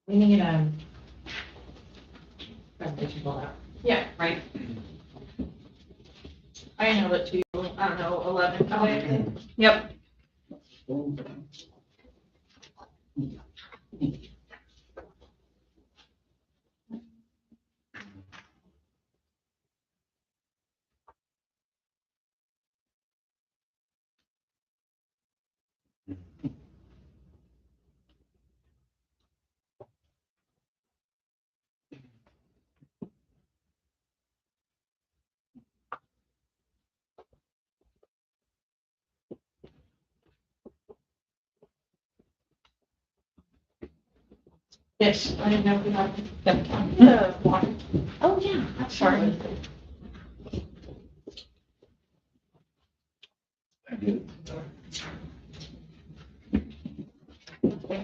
We need a presentation pulled out. Yeah, right. I emailed it to you, I don't know, 11 today. Yep. Yes, I didn't know if we had the water. Oh, yeah, that's Sorry. Thank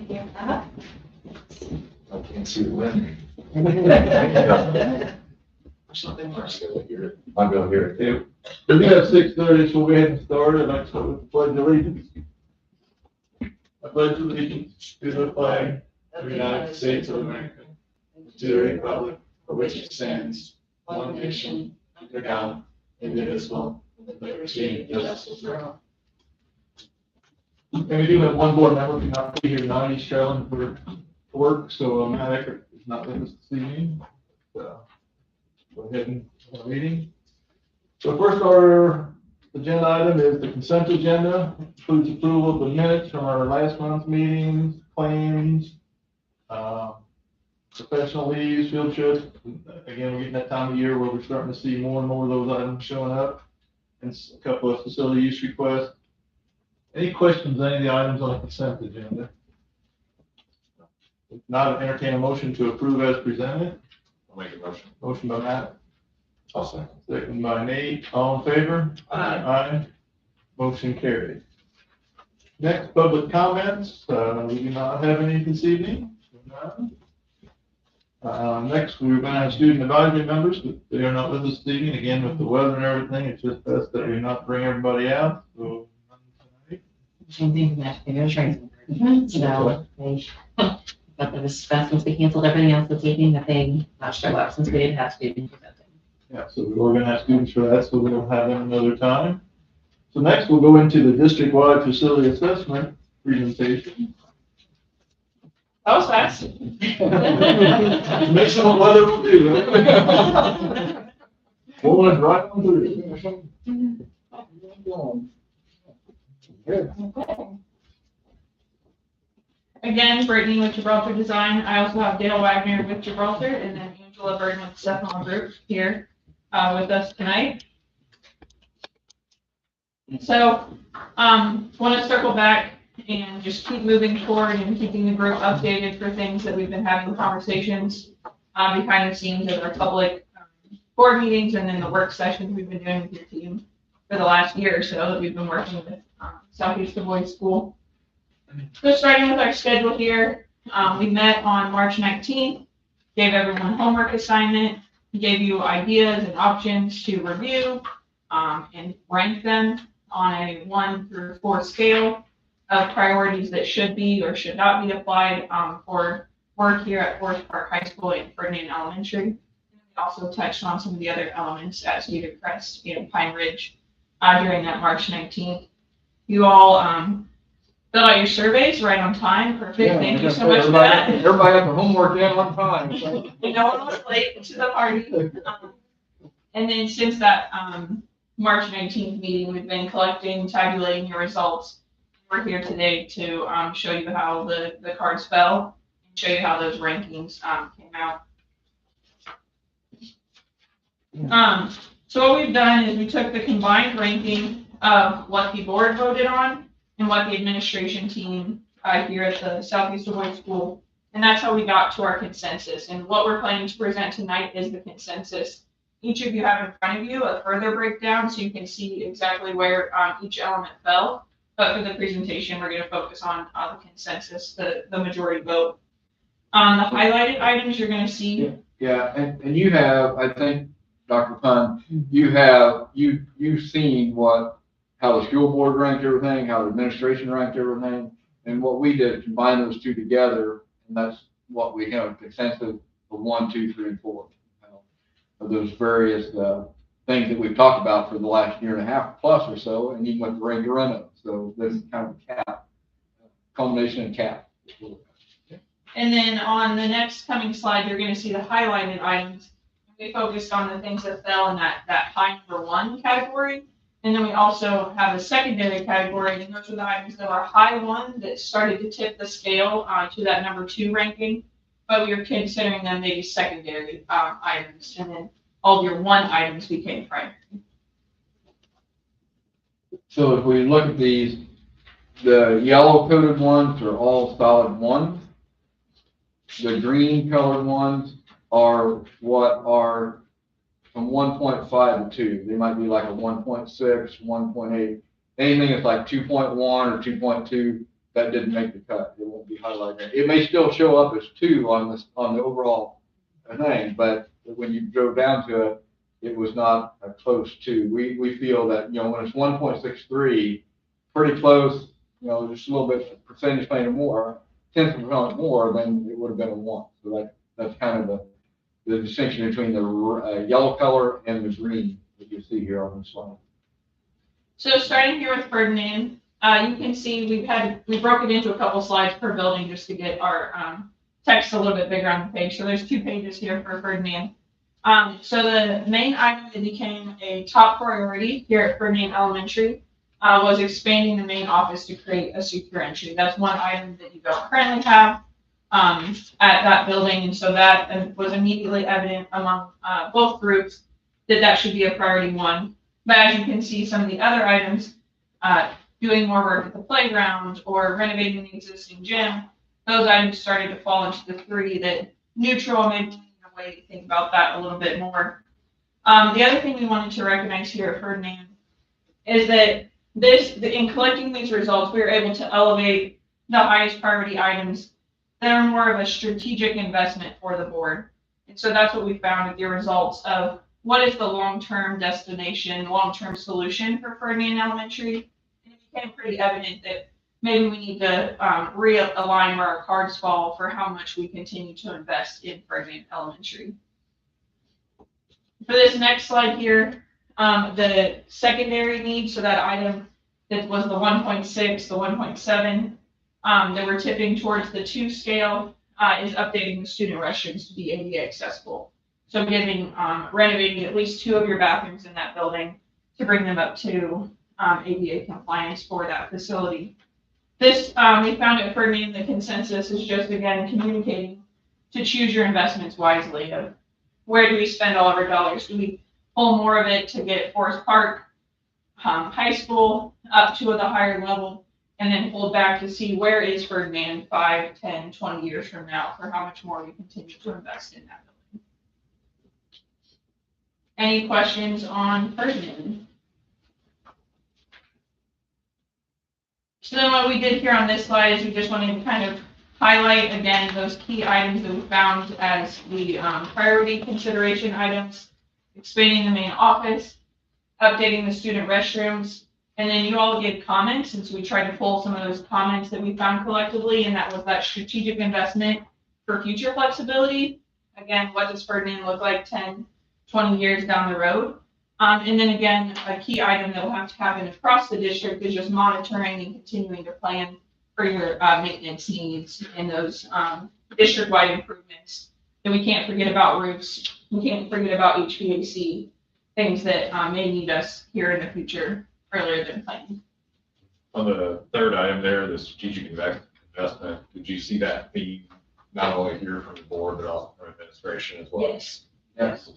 you. Uh-huh. I can't see the wind. I'll go here too. We got 6:30, so we'll go ahead and start, and I start with the pledge of allegiance. I pledge allegiance to the flag of the United States of America, to the republic for which it stands, one nation, under God, indivisible, with liberty and justice for all. And we do have one board member who cannot be here tonight, he's traveling for work, so Matt Eckert is not with us this evening. So, go ahead and have a meeting. So first, our agenda item is the consent agenda, includes approval of the minutes from our last month's meetings, claims, professional leaves, field trips. Again, we're getting that time of year where we're starting to see more and more of those items showing up, and a couple of facility use requests. Any questions on any of the items on the consent agenda? If not, entertain a motion to approve as presented. I'll make a motion. Motion by Matt, I'll second. second by Nate, all in favor? Aye. Motion carried. Next, public comments. We do not have any this evening. Next, we're going to have student advisory members, but they are not with us this evening. Again, with the weather and everything, it's just best that we not bring everybody out. So, Same thing from that, maybe I was right. So, they, but the specimens, we canceled everything else this evening, that they notched our lap since we didn't have students presenting. yeah, so we're going to have students for that, so we'll have them another time. So next, we'll go into the district-wide facility assessment presentation. That was fast. Make some weather will do, right? We'll run right on through. Again, Brittany with Gibraltar Design. I also have Dale Wagner with Gibraltar, and then Angela Burton with Stefan Group here with us tonight. So, want to circle back and just keep moving forward and keeping the group updated for things that we've been having conversations behind the scenes at our public board meetings and then the work sessions we've been doing with your team for the last year or so that we've been working with Southeast Dubois School. So starting with our schedule here, we met on March 19th, gave everyone homework assignment, gave you ideas and options to review and rank them on a 1 through 4 scale of priorities that should be or should not be applied for work here at Forest Park High School and Ferdinand Elementary. We also touched on some of the other elements at Cedar Crest and Pine Ridge during that March 19th. You all fill out your surveys right on time. Perfect. Yeah, Thank you so much for that. Everybody got their homework in on time. So. No one was late to the party. And then since that March 19th meeting, we've been collecting, tabulating your results. We're here today to show you how the cards fell and show you how those rankings came out. So what we've done is we took the combined ranking of what the board voted on and what the administration team here at the Southeast Dubois School, and that's how we got to our consensus. And what we're planning to present tonight is the consensus. Each of you have in front of you a further breakdown so you can see exactly where each element fell. But for the presentation, we're going to focus on the consensus, the majority vote. The highlighted items you're going to see. Yeah, and you have, I think, Dr. Pun, Mhm. you've seen how the school board ranked everything, how the administration ranked everything, and what we did, combine those two together, and that's what we have, a consensus of 1, 2, 3, and 4. Of those various things that we've talked about for the last year and a half plus or so, and even with the regular run-up. So this is kind of a cap, culmination and cap. And then on the next coming slide, you're gonna see the highlighted items. We focused on the things that fell in that high number 1 category. And then we also have a secondary category, and those are the items that are high 1 that started to tip the scale to that number 2 ranking. But we were considering them maybe secondary items, and then all of your 1 items became primary. So if we look at these, the yellow coded ones are all solid 1s. The green colored ones are what are from 1.5 to 2. They might be like a 1.6, 1.8. Anything that's like 2.1 or 2.2, that didn't make the cut. It won't be highlighted. It may still show up as 2 on the overall thing, but when you drove down to it, it was not a close 2. We feel that, when it's 1.63, pretty close, just a little bit percentage point or more, 10% more, then it would have been a 1. So that's kind of the distinction between the yellow color and the green that you see here on the slide. So starting here with Ferdinand, you can see we broke it into a couple slides per building just to get our text a little bit bigger on the page. So there's 2 pages here for Ferdinand. So the main item that became a top priority here at Ferdinand Elementary was expanding the main office to create a secure entry. That's one item that you don't currently have at that building, and so that was immediately evident among both groups that should be a priority 1. But as you can see, some of the other items, doing more work at the playground or renovating the existing gym, those items started to fall into the 3 that neutral, maybe a way to think about that a little bit more. The other thing we wanted to recognize here at Ferdinand is that in collecting these results, we were able to elevate the highest priority items that are more of a strategic investment for the board. And so that's what we found with your results of what is the long-term destination, long-term solution for Ferdinand Elementary. And it became pretty evident that maybe we need to realign where our cards fall for how much we continue to invest in Ferdinand Elementary. For this next slide here, the secondary needs, so that item that was the 1.6, the 1.7, that we're tipping towards the 2 scale, is updating the student restrooms to be ADA accessible. So renovating at least 2 of your bathrooms in that building to bring them up to ADA compliance for that facility. This, we found at Ferdinand, the consensus is just, again, communicating to choose your investments wisely of where do we spend all of our dollars? Do we pull more of it to get Forest Park High School up to the higher level, and then hold back to see where is Ferdinand 5, 10, 20 years from now for how much more we continue to invest in that building. Any questions on Ferdinand? So then what we did here on this slide is we just wanted to kind of highlight again those key items that we found as the priority consideration items, expanding the main office, updating the student restrooms, and then you all gave comments, and so we tried to pull some of those comments that we found collectively, and that was that strategic investment for future flexibility. Again, what does Ferdinand look like 10, 20 years down the road? And then again, a key item that will have to happen across the district is just monitoring and continuing to plan for your maintenance needs and those district-wide improvements. And we can't forget about roofs. We can't forget about HVAC, things that may need us here in the future earlier than planned. On the third item there, the strategic investment, did you see that theme not only here from the board, but also from administration as well? Yes. Yes.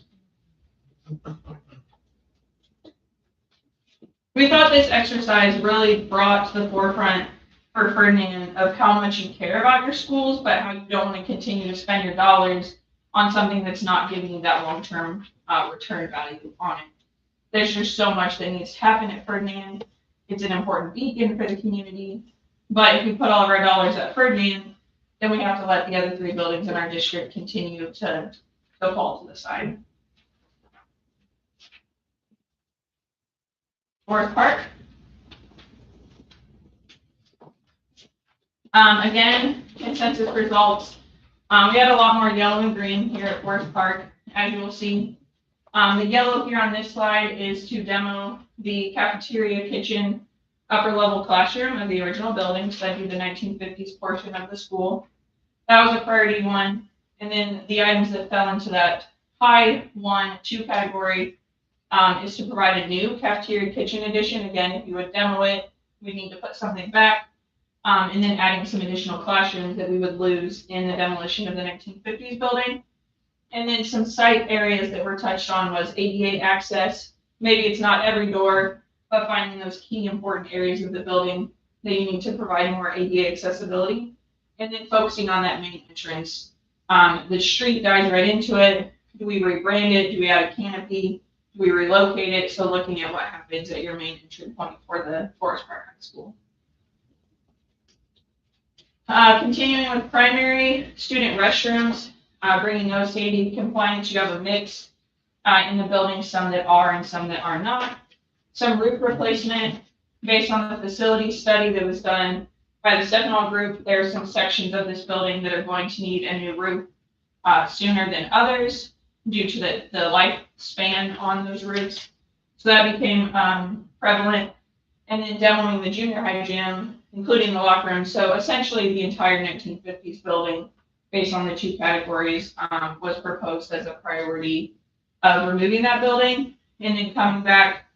We thought this exercise really brought to the forefront for Ferdinand of how much you care about your schools, but how you don't want to continue to spend your dollars on something that's not giving you that long-term return value on it. There's just so much that needs to happen at Ferdinand. It's an important beacon for the community. But if we put all of our dollars at Ferdinand, then we have to let the other 3 buildings in our district continue to fall to the side. Forest Park. Again, consensus results. We had a lot more yellow and green here at Forest Park, as you will see. The yellow here on this slide is to demo the cafeteria, kitchen, upper level classroom of the original building, so that'd be the 1950s portion of the school. That was a priority one. And then the items that fell into that high 1, 2 category is to provide a new cafeteria kitchen addition. Again, if you would demo it, we need to put something back. And then adding some additional classrooms that we would lose in the demolition of the 1950s building. And then some site areas that were touched on was ADA access. Maybe it's not every door, but finding those key important areas of the building that you need to provide more ADA accessibility. And then focusing on that main entrance. The street dives right into it. Do we rebrand it? Do we add a canopy? Do we relocate it? So looking at what happens at your main entry point for the Forest Park High School. Continuing with primary student restrooms, bringing those to ADA compliance. You have a mix in the building, some that are and some that are not. Some roof replacement based on the facility study that was done by the Stefano group. There are some sections of this building that are going to need a new roof sooner than others due to the lifespan on those roofs. So that became prevalent. And then demoing the junior high gym, including the locker room. So essentially the entire 1950s building, based on the 2 categories, was proposed as a priority of removing that building. And then coming back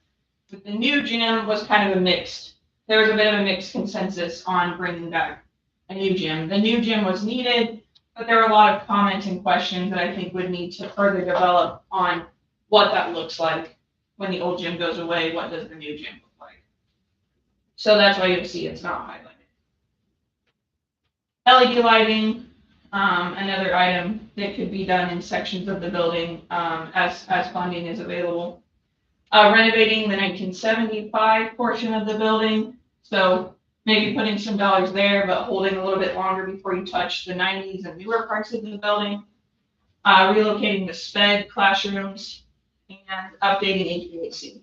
with the new gym was kind of a mixed. There was a bit of a mixed consensus on bringing back a new gym. The new gym was needed, but there were a lot of comments and questions that I think would need to further develop on what that looks like when the old gym goes away. What does the new gym look like? So that's why you'll see it's not highlighted. LED lighting, another item that could be done in sections of the building as funding is available. Renovating the 1975 portion of the building. So maybe putting some dollars there, but holding a little bit longer before you touch the 90s and newer parts of the building. Relocating the SPED classrooms and updating HVAC.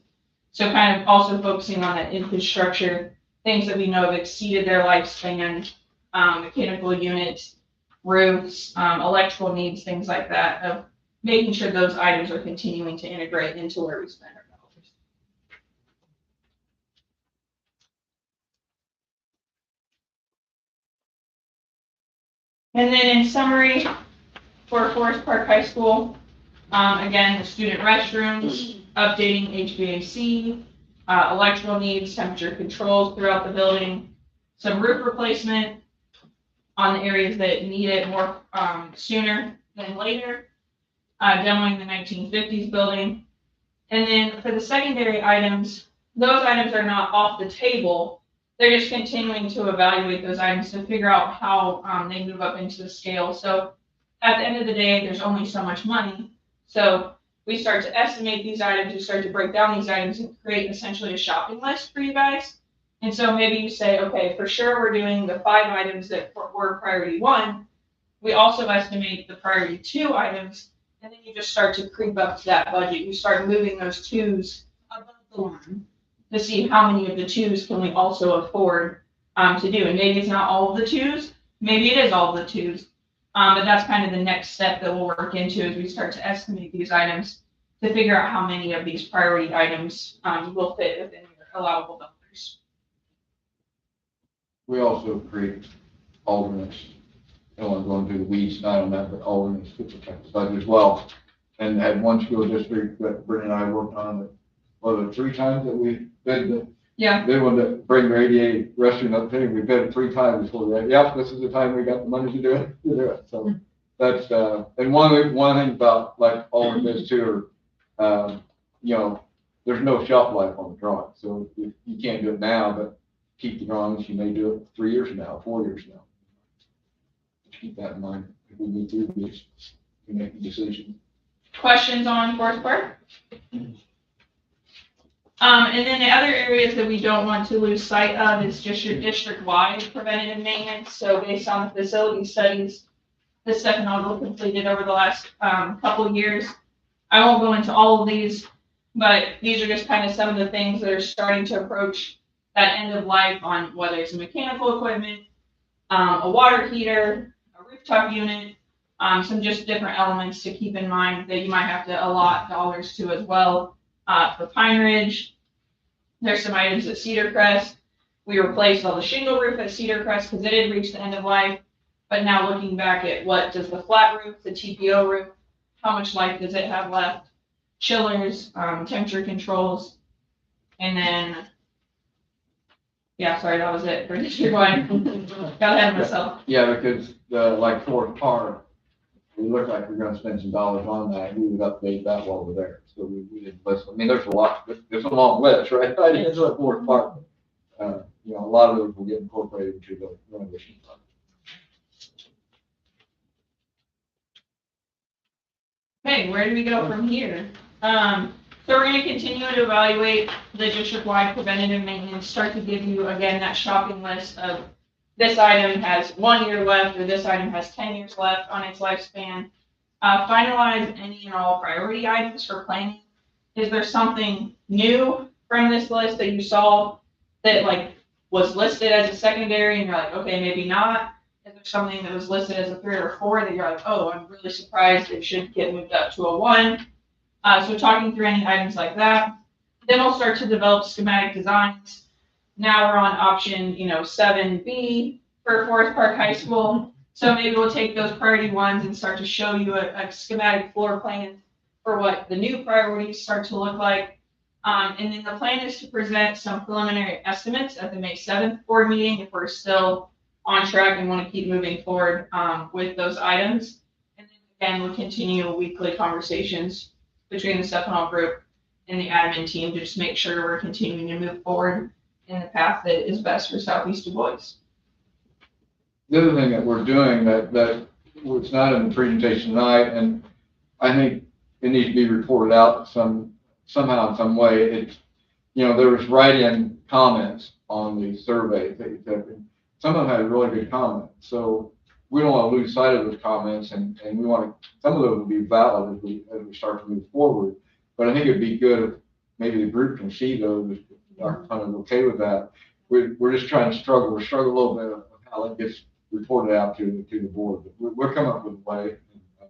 So kind of also focusing on that infrastructure, things that we know have exceeded their lifespan, mechanical units, roofs, electrical needs, things like that, of making sure those items are continuing to integrate into where we spend our dollars. And then in summary, for Forest Park High School, again, the student restrooms, updating HVAC, electrical needs, temperature controls throughout the building, some roof replacement on the areas that need it more sooner than later, demoing the 1950s building. And then for the secondary items, those items are not off the table. They're just continuing to evaluate those items to figure out how they move up into the scale. So at the end of the day, there's only so much money. So we start to estimate these items, we start to break down these items and create essentially a shopping list for you guys. And so maybe you say, okay, for sure we're doing the 5 items that were priority 1. We also estimate the priority 2 items, and then you just start to creep up to that budget. You start moving those 2s above the line to see how many of the 2s can we also afford to do. And maybe it's not all of the 2s, maybe it is all of the 2s. But that's kind of the next step that we'll work into as we start to estimate these items to figure out how many of these priority items will fit within your allowable dollars. We also create alternates. I don't want to go into the weeds tonight on that, but alternates to protect the budget as well. And had one school district that Brittany and I worked on that, was it 3 times that we bid the Yeah. They wanted to bring their ADA restroom up there. We bid it 3 times before that. Yep, this is the time we got the money to do it. So that's and one thing about like all of this too, there's no shelf life on the drawing. So if you can't do it now, but keep the drawings, you may do it 3 years from now, 4 years from now. Keep that in mind if we need to make a decision. Questions on Forest Park? And then the other areas that we don't want to lose sight of is just your district-wide preventative maintenance. So based on the facility studies that Stefano completed over the last couple of years, I won't go into all of these, But these are just kind of some of the things that are starting to approach that end of life on whether it's mechanical equipment, a water heater, a rooftop unit, some just different elements to keep in mind that you might have to allot dollars to as well. For Pine Ridge, there's some items at Cedar Crest. We replaced all the shingle roof at Cedar Crest because it had reached the end of life. But now looking back at what does the flat roof, the TPO roof, how much life does it have left? Chillers, temperature controls, and then, yeah, sorry, that was it for District One. Got ahead of myself. Yeah, because like Forest Park, we look like we're gonna spend some dollars on that, and we would update that while we're there. So we didn't list, I mean, there's a lot, there's a long list, right? It's like Forest Park. You know, a lot of those will get incorporated into the renovation fund. Okay, where do we go from here? So we're gonna continue to evaluate the district-wide preventative maintenance, start to give you, again, that shopping list of this item has 1 year left, or this item has 10 years left on its lifespan. Finalize any and all priority items for planning. Is there something new from this list that you saw that like was listed as a secondary and you're like, okay, maybe not? Is there something that was listed as a 3 or 4 that you're like, oh, I'm really surprised it should get moved up to a 1? So talking through any items like that. Then we'll start to develop schematic designs. Now we're on option, 7B for Forest Park High School. So maybe we'll take those priority ones and start to show you a schematic floor plan for what the new priorities start to look like. And then the plan is to present some preliminary estimates at the May 7th board meeting if we're still on track and want to keep moving forward with those items. And then again, we'll continue weekly conversations between the Stefano group and the admin team to just make sure we're continuing to move forward in the path that is best for Southeast Dubois. The other thing that we're doing that was not in the presentation tonight, and I think it needs to be reported out somehow in some way. It's, there was write-in comments on the surveys that you took, and some of them had really good comments. So we don't want to lose sight of those comments, and we want to, some of those will be valid as we start to move forward. But I think it'd be good if maybe the group can see those, if Dr. Hunt is okay with that. We're just trying to struggle. We're struggling a little bit of how it gets reported out to the board. But we're coming up with a way. And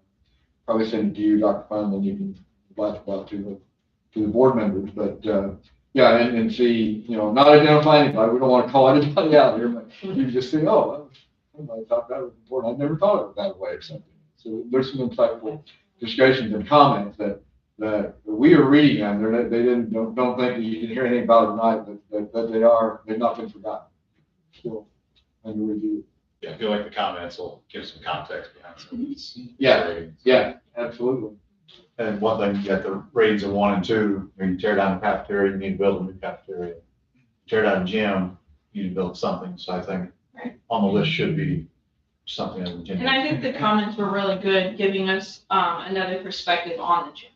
probably send it to you, Dr. Fund, and you can blast it out to the board members. But yeah, and see, not identify anybody. We don't want to call anybody out here, but you can just say, oh, somebody thought that was important. I never thought of it that way or something. So there's some insightful discussions and comments that we are reading them. They don't think that you can hear anything about it tonight, but they've not been forgotten. Still under review. Yeah, I feel like the comments will give some context behind some of these. Yeah, absolutely. And one thing, you got the ratings of 1 and 2. When you tear down the cafeteria, you need to build a new cafeteria. Tear down a gym, you need to build something. So I think on the list should be something that we can. And I think the comments were really good, giving us another perspective on the gym.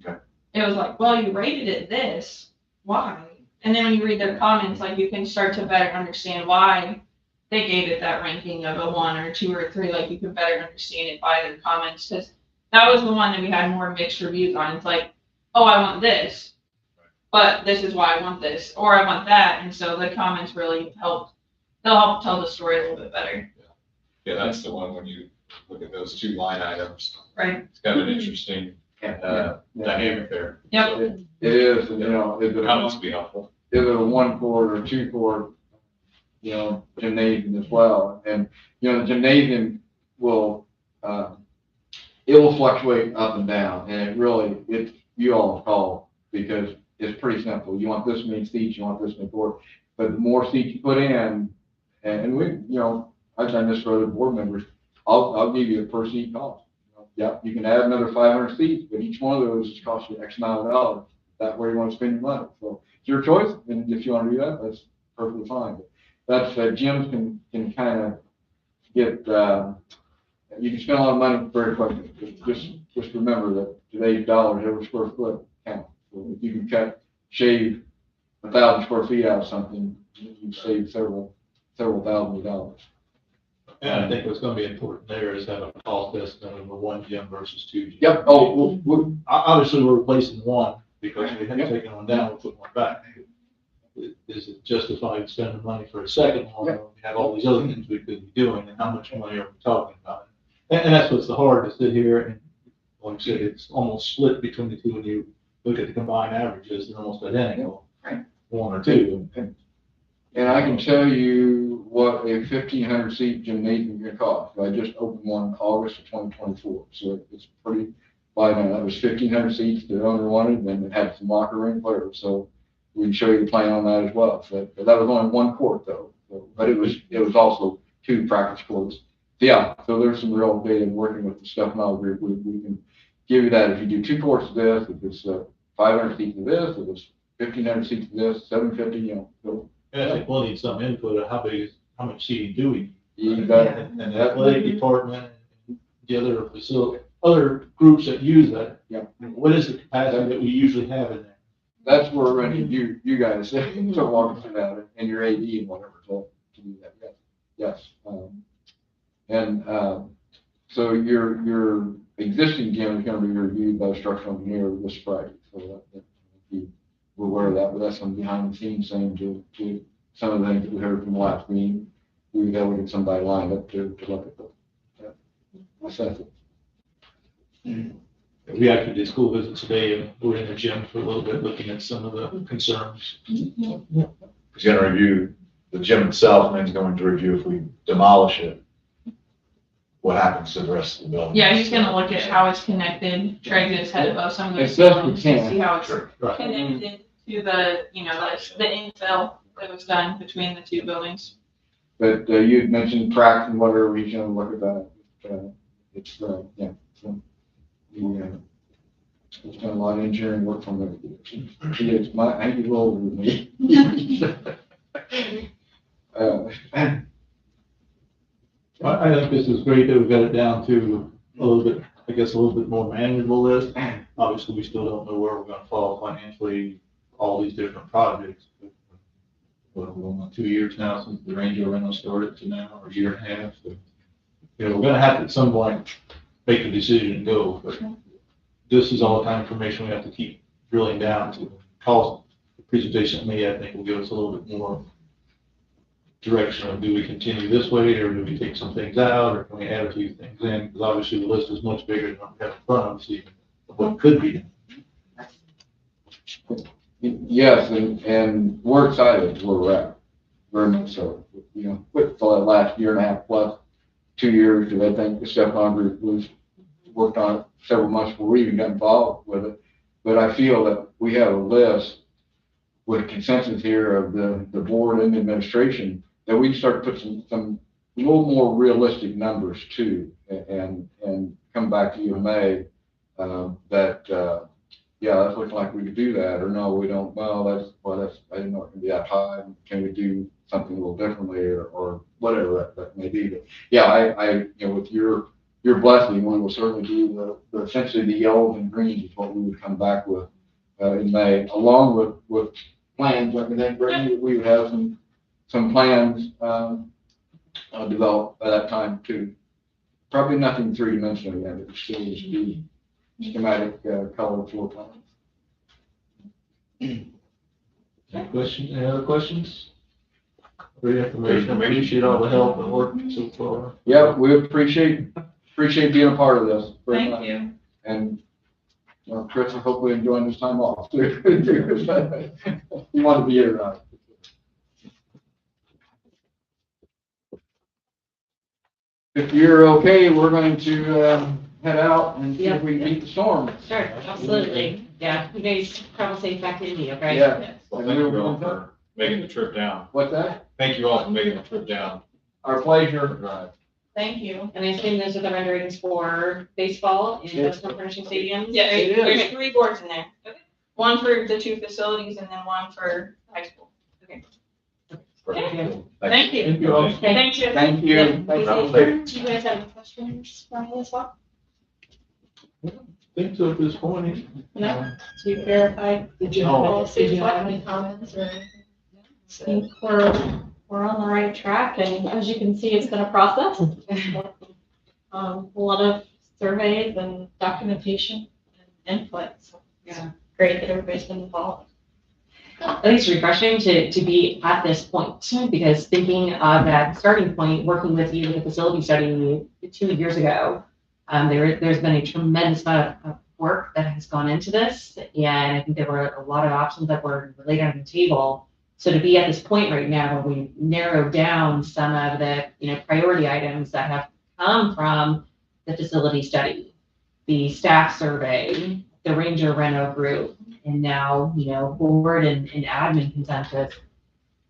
Okay. It was like, well, you rated it this, why? And then when you read their comments, like you can start to better understand why they gave it that ranking of a 1 or 2 or 3. Like you can better understand it by their comments, because that was the one that we had more mixed reviews on. It's like, oh, I want this, but this is why I want this, or I want that. And so the comments really helped. They'll help tell the story a little bit better. Yeah, that's the one when you look at those 2 line items. Right. It's kind of an interesting dynamic there. Yep. So, It is, and is it comments would be helpful. is it a 1 court or 2 court, gymnasium as well? And the gymnasium will it will fluctuate up and down, and it's you all call, because it's pretty simple. You want this many seats, you want this many court, but the more seats you put in, and we, I've done this for other board members. I'll give you a per seat cost. Yeah, you can add another 500 seats, but each one of those is cost you X amount of dollars. That's where you want to spend your money. So it's your choice, and if you want to do that, that's perfectly fine. But that's gyms can kind of get. You can spend a lot of money very quickly. Just remember that today's dollars, every square foot counts. So if you can shave 1,000 square feet out of something, you can save several thousands of dollars. And I think what's going to be important there is having a cost estimate of a 1 gym versus 2 gyms. Yep. Oh, Obviously, we're replacing 1. because we had taken one down, we put one back. Is it justified spending money for a second one? Yeah. We have all these other things we could be doing, and how much money are we talking about? And that's what's the hard to sit here and, like I said, it's almost split between the two. When you look at the combined averages, they're almost identical. Right. One or two. And I can tell you what a 1,500 seat gymnasium can cost. I just opened one in August of 2024, so it's pretty wide now. That was 1,500 seats the owner wanted, and it had some locker room, whatever. So we can show you the plan on that as well. So that was only one court though, but it was also 2 practice courts. Yeah, so there's some real data working with the Steph Mile group. We can give you that if you do 2 courts of this, if it's 500 seats of this, if it's 1,500 seats of this, 750, you know. So, And I think we'll need some input of how much seating do we need? you got And the athletic department and the other facility, other groups that use that. Yeah. What is the capacity that we usually have in there? That's where we're going to you guys to walk through that and your AD and whatever to do that. Yes. So your existing gym is going to be reviewed by a structural engineer this Friday. So that you were aware of that, but that's some behind the scenes thing to some of the things that we heard from the last meeting. We got to get somebody lined up to look at the assess it. We actually did school visits today, and we're in the gym for a little bit, looking at some of the concerns. He's gonna review the gym itself, and then he's going to review if we demolish it, what happens to the rest of the building. Yeah, he's gonna look at how it's connected, try to get his head above some of those As best we ceilings, can. to see how it's Sure. Right. connected to the infill that was done between the 2 buildings. But you had mentioned tracks and whatever, we can look at that. It's so, it's done a lot of engineering work from it. It's my, I think he's older than me. I think this is great that we got it down to a little bit, I guess, a little bit more manageable list. Obviously, we still don't know where we're gonna fall financially, all these different projects. What, we're going on 2 years now since the Ranger rental started to now, or a year and a half. So, we're gonna have to at some point make a decision and go, but this is all the kind of information we have to keep drilling down to. Call the presentation to me, I think will give us a little bit more direction of, do we continue this way, or do we take some things out, or can we add a few things in? Because obviously the list is much bigger than what we have in front of us, even what could be done. Yes, and we're excited where we're at, very much so. You know, with the last year and a half plus, 2 years, because I think the Stefan group was worked on it several months before we even got involved with it. But I feel that we have a list with consensus here of the board and the administration that we can start to put some little more realistic numbers to, and come back to you in May, yeah, that's looking like we could do that, or no, we don't, that's, I didn't know it can be that high. Can we do something a little differently, or whatever that may be. But yeah, I with your blessing, we will certainly do the essentially the yellows and greens is what we would come back with in May, along with plans. I think Brittany, we would have some plans developed by that time too. Probably nothing 3-dimensional yet, but still just be schematic color floor plans. Any other questions? Great information. Appreciate all the help and work so far. Yeah, we appreciate being a part of this. very much. Thank you. And Chris is hopefully enjoying his time off too. You want to be here, right? If you're okay, we're going to head out and see if we can beat the storm. Sure, absolutely. Yeah, you guys travel safe back to India, right? Yeah. Well, thank you all for making the trip down. What's that? Thank you all for making the trip down. Our pleasure. Right. Thank you. And I assume those are the renderings for baseball in Yes. those furnishing stadiums? Yeah, It is. there's 3 boards in there. One for the 2 facilities and then one for high school. Perfect. Thank you. Thank you all. Thank you. Thank you. Yeah, Thank be safe. Do you guys have any questions for me as well? Think so at this point. No? To verify? Did you have any comments or anything? I think we're on the right track, and as you can see, it's been a process. A lot of surveys and documentation and input. So, Yeah. great that everybody's been involved. I think it's refreshing to be at this point, because thinking of that starting point, working with you with the facility study 2 years ago, there's been a tremendous amount of work that has gone into this, and I think there were a lot of options that were laid on the table. So to be at this point right now, where we narrowed down some of the, priority items that have come from the facility study, the staff survey, the Ranger Reno group, and now, board and admin consensus,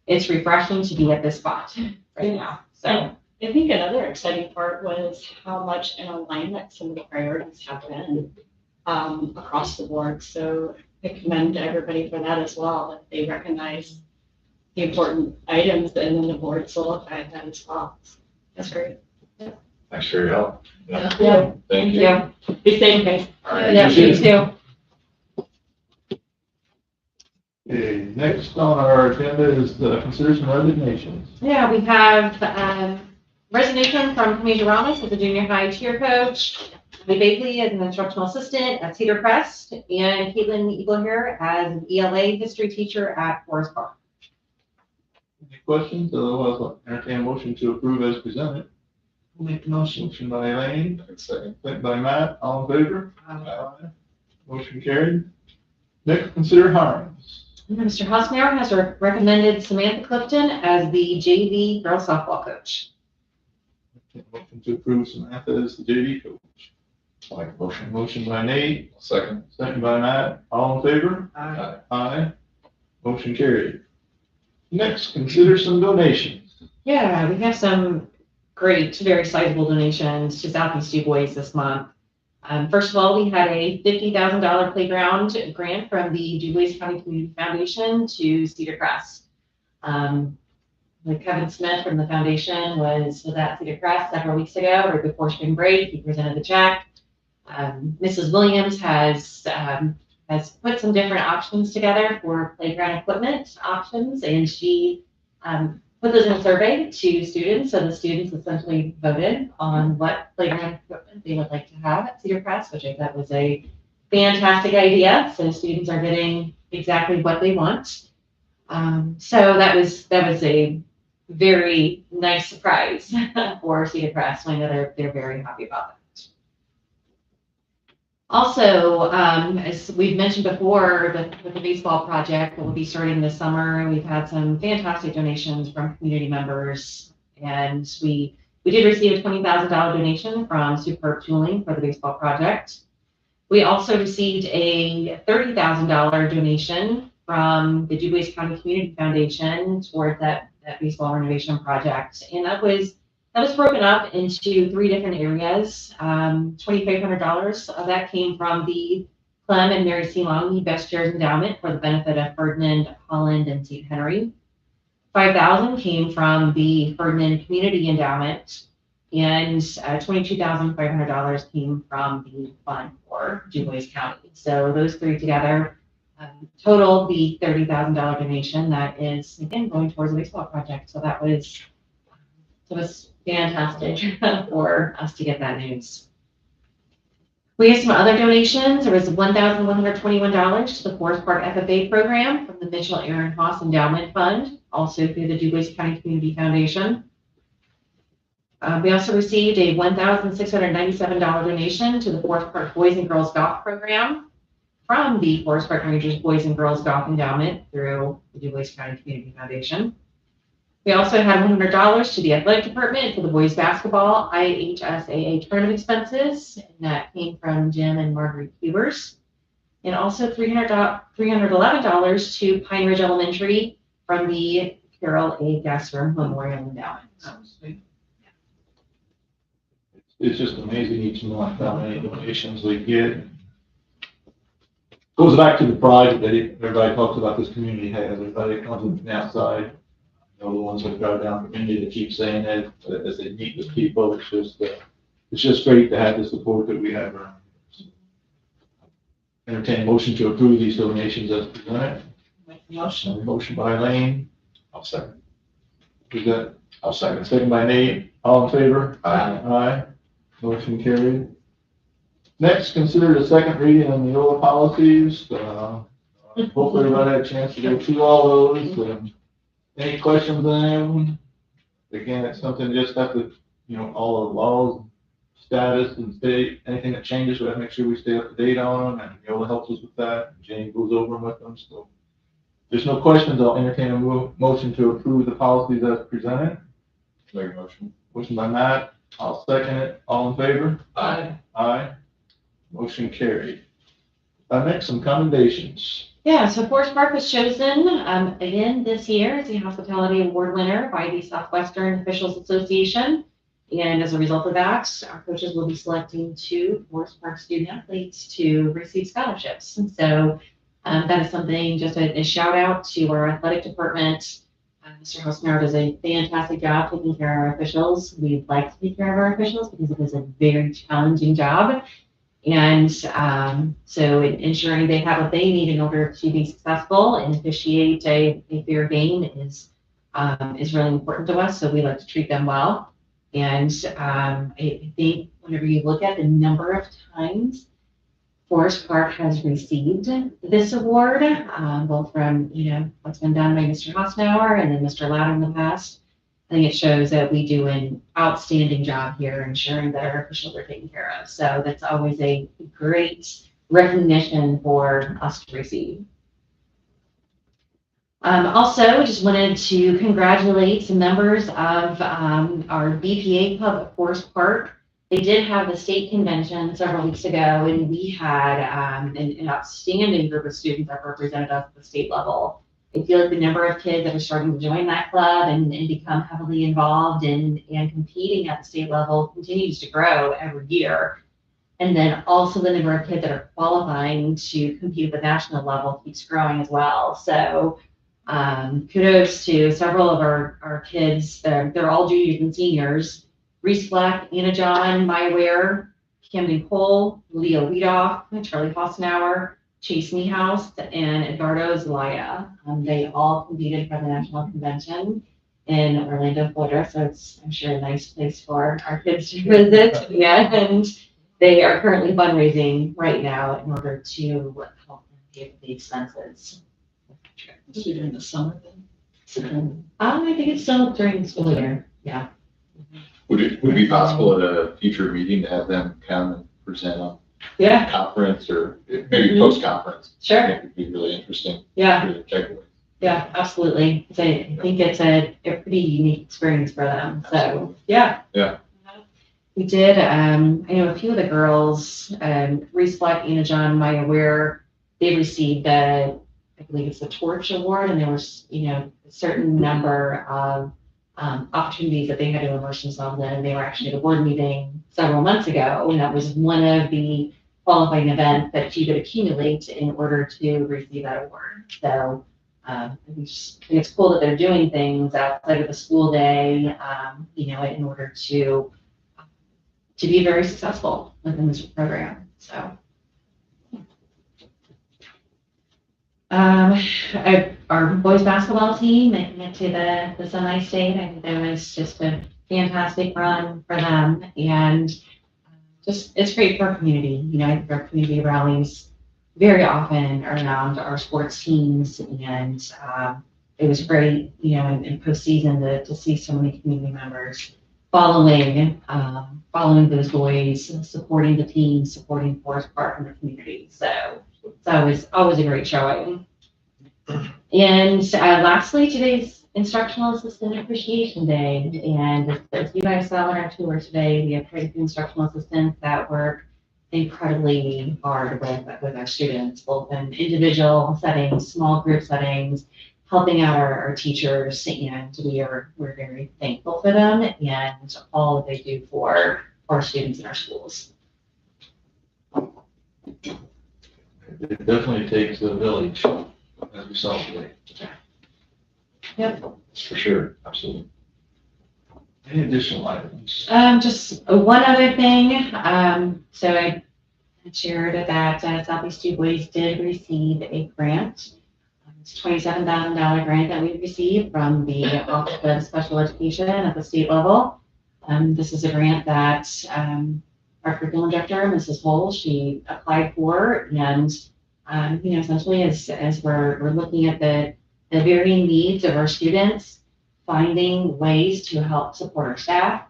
it's refreshing to be at this spot right now. So I think another exciting part was how much in alignment some of the priorities have been across the board. So I commend everybody for that as well, that they recognize the important items and then the board solidified that as well. That's great. Thanks for your help. Yeah. Thank Thank you. you. Be safe, guys. All right. Yeah, you too. Okay, next on our agenda is the consider some resignations. Yeah, we have resignation from Kamisha Ramos as a junior high cheer coach, Lee Bakley as an instructional assistant at Cedar Crest, and Caitlin Eagle here as an ELA history teacher at Forest Park. Any questions? Otherwise, I'll entertain a motion to approve as presented. Make the motion. Motion by Elaine, Second. second by Matt, all in favor? Uh, Aye. Motion carried. Next, consider hirings. Mr. Hosmer has recommended Samantha Clifton as the JV girls softball coach. Motion to approve Samantha as the JV coach. I'll make a motion. Motion by Nate, Second. second by Matt, all in favor? Aye. Aye. Motion carried. Next, consider some donations. Yeah, we have some great, very sizable donations to Southeast Dubois this month. First of all, we had a $50,000 playground grant from the Dubois County Community Foundation to Cedar Crest. Kevin Smith from the foundation was at Cedar Crest several weeks ago, right before spring break. He presented the check. Mrs. Williams has put some different options together for playground equipment options, and she put those in a survey to students. So the students essentially voted on what playground equipment they would like to have at Cedar Crest, which I thought was a fantastic idea. So students are getting exactly what they want. So that was a very nice surprise for Cedar Crest. I know they're very happy about that. Also, as we've mentioned before, with the baseball project that will be starting this summer, we've had some fantastic donations from community members, and we did receive a $20,000 donation from Superb Tooling for the baseball project. We also received a $30,000 donation from the Dubois County Community Foundation toward that baseball renovation project, and that was broken up into 3 different areas. $2,500 of that came from the Clem and Mary C. Longy Best Chairs Endowment for the benefit of Ferdinand, Holland, and St. Henry. $5,000 came from the Ferdinand Community Endowment, and $22,500 came from the fund for Dubois County. So those 3 together total the $30,000 donation that is, again, going towards the baseball project. So that was fantastic for us to get that news. We have some other donations. There was $1,121 to the Forest Park FFA program from the Mitchell Aaron Haas Endowment Fund, also through the Dubois County Community Foundation. We also received a $1,697 donation to the Forest Park Boys and Girls Golf Program from the Forest Park Rangers Boys and Girls Golf Endowment through the Dubois County Community Foundation. We also had $100 to the athletic department for the boys basketball IHSAA tournament expenses, and that came from Jim and Marguerite Hubers. And also $311 to Pine Ridge Elementary from the Carol A. Gasser Memorial Endowment. It's just amazing each month how many donations we get. Goes back to the pride that everybody talks about this community has. Everybody comes from the outside. You know, the ones that go down the community that keep saying that as they meet with people, it's just great to have the support that we have around here. Entertain a motion to approve these donations as presented. Motion by Elaine. I'll second. Is that I'll second. second by Nate? All in favor? Aye. Aye. Motion carried. Next, consider the second reading on the Neola policies. Hopefully everybody had a chance to go through all those. Any questions on them? Again, it's something just have to, all the laws, status and state, anything that changes, we have to make sure we stay up to date on, and Neola helps us with that. Jane goes over them with them, so. If there's no questions, I'll entertain a motion to approve the policies as presented. Make a motion. Motion by Matt, I'll second it. All in favor? Aye. Aye. Motion carried. Next, some commendations. Yeah, so Forest Park was chosen again this year as the Hospitality Award winner by the Southwestern Officials Association. And as a result of that, our coaches will be selecting 2 Forest Park student athletes to receive scholarships. And so that is something, just a shout out to our athletic department. Mr. Hausner does a fantastic job taking care of our officials. We like to take care of our officials because it is a very challenging job. And so ensuring they have what they need in order to be successful and officiate a fair game is really important to us. So we like to treat them well. And I think whenever you look at the number of times Forest Park has received this award, both from, what's been done by Mr. Hausnauer and then Mr. Loud in the past, I think it shows that we do an outstanding job here ensuring that our officials are taken care of. So that's always a great recognition for us to receive. Also, just wanted to congratulate some members of our BPA Club at Forest Park. They did have the state convention several weeks ago, and we had an outstanding group of students that represented us at the state level. I feel like the number of kids that are starting to join that club and become heavily involved and competing at the state level continues to grow every year. And then also the number of kids that are qualifying to compete at the national level keeps growing as well. So kudos to several of our kids. They're all juniors and seniors. Reese Black, Anna John, Maya Ware, Camden Cole, Leo Wiedoff, Charlie Hausnauer, Chase Niehaus, and Eduardo Zelaya. They all competed for the national convention in Orlando, Florida. So it's, I'm sure, a nice place for our kids to visit. Yeah, and they are currently fundraising right now in order to help them pay for the expenses. Is it during the summer then? I think it's still during the school year. Yeah. Would it be possible at a future meeting to have them come and present on Yeah. conference or maybe post-conference? I Sure. think it'd be really interesting. Yeah. For the takeaways. Yeah. Absolutely. I think it's a pretty unique experience for them. So yeah. Yeah. We did. I know a few of the girls, Reese Black, Anna John, Maya Ware, they received I believe it's the Torch Award, and there was, a certain number of opportunities that they had to immerse themselves in. They were actually at a board meeting several months ago, and that was one of the qualifying events that you could accumulate in order to receive that award. So I think it's cool that they're doing things outside of the school day, in order to be very successful within this program. So. Our boys basketball team making it to the semi-state. I think that was just a fantastic run for them, and just it's great for our community. I think our community rallies very often around our sports teams, and it was great, in postseason to see so many community members following those boys, supporting the team, supporting Forest Park and the community. So it's always a great showing. And lastly, today's Instructional Assistant Appreciation Day. And as you guys saw on our tour today, we have quite a few instructional assistants that work incredibly hard with our students, both in individual settings, small group settings, helping out our teachers. And we're very thankful for them and all that they do for our students in our schools. It definitely takes a village, as we saw today. Yep. For sure, absolutely. Any additional items? Just one other thing. So I shared that Southeast Dubois did receive a grant. It's a $27,000 grant that we received from the Office of Special Education at the state level. This is a grant that our curriculum director, Mrs. Hull, she applied for, and, essentially as we're looking at the varying needs of our students, finding ways to help support our staff,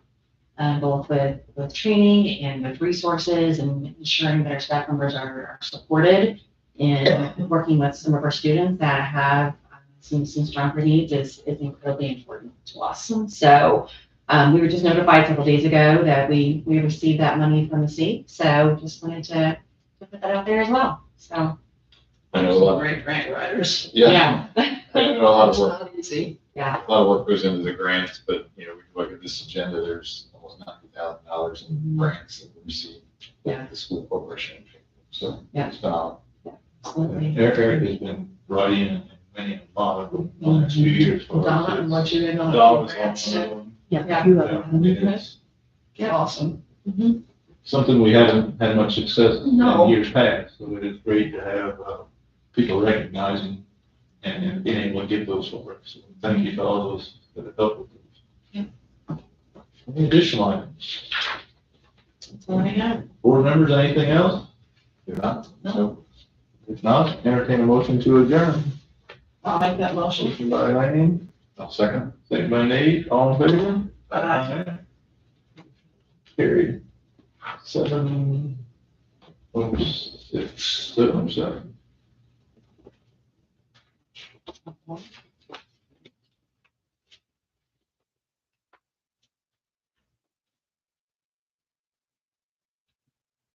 both with training and with resources and ensuring that our staff members are supported in working with some of our students that have some stronger needs is incredibly important to us. So we were just notified a couple days ago that we received that money from the state. So just wanted to put that out there as well. So I know a lot, Great grant writers. yeah, I know a lot of It's work, not easy. Yeah. a lot of work goes into the grants, but, we can look at this agenda, there's almost $90,000 in grants that we receive. Yeah. The school corporation, so. Yeah. It's phenomenal. Absolutely. Eric has been writing and winning a lot of them the last few years. for us. Donna, and what you did on Don the was grants. on one of them. Yeah. Yeah. Yeah, I mean, it's Awesome. something we haven't had much success in No. years past, so it is great to have, people recognizing and being able to get those for us. So thank you to all those that have helped with those. Any additional items? That's all I have. Board members, anything else? If not, No. If not, entertain a motion to adjourn. I'll make that motion. Motion by Lane, I'll second. second by Nate, all in favor? Aye. Carried. 7:06, 7:07.